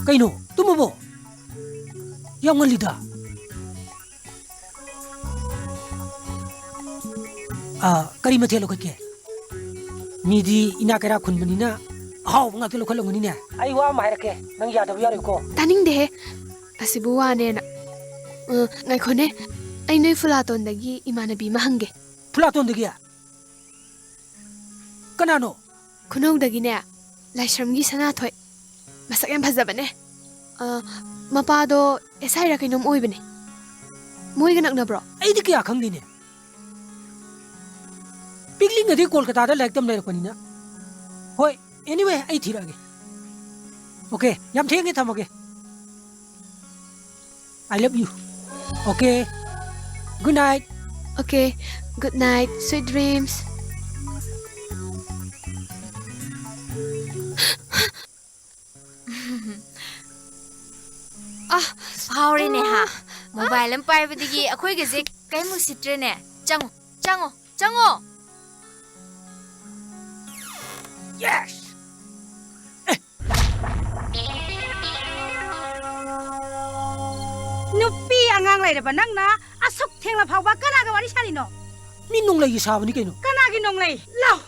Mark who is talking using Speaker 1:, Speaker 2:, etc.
Speaker 1: Kaino, tumubo. Yang ngalida. Kari mathelo kake. Midi inakara khunbanina. How ngak lo khalong ni ne. Ai wa ma rake. Nang ya da ya ko.
Speaker 2: Taning de. Asibu wa ne na. Ngai khone. Ai noi fulaton dagi imanabi mahange.
Speaker 1: Fulaton dagi ya. Kanano?
Speaker 2: Kunong dagi ne. Laishramgi sana thoi. Masak yam phajabane. Mapado esai ra kainom oibane. Moi ganak na bro.
Speaker 1: Ai di kya khangni ne. Pigling adi Kolkata da lektam lai rakpani na. Hoi, anyway, ai thirage. Okay, yam thengi thamage. I love you. Okay. Good night.
Speaker 2: Okay, good night. Sweet dreams.
Speaker 3: Haurine ha. Mobile am pai badigi akhoi ge je kai mu sitre ne. Chango.
Speaker 1: Yes.
Speaker 4: Nupi angang lai ba nang na asuk thengla phawba kana ga wari sani no.
Speaker 1: Min nong lai sabani kaino.
Speaker 4: Kana gi nong lai. Law.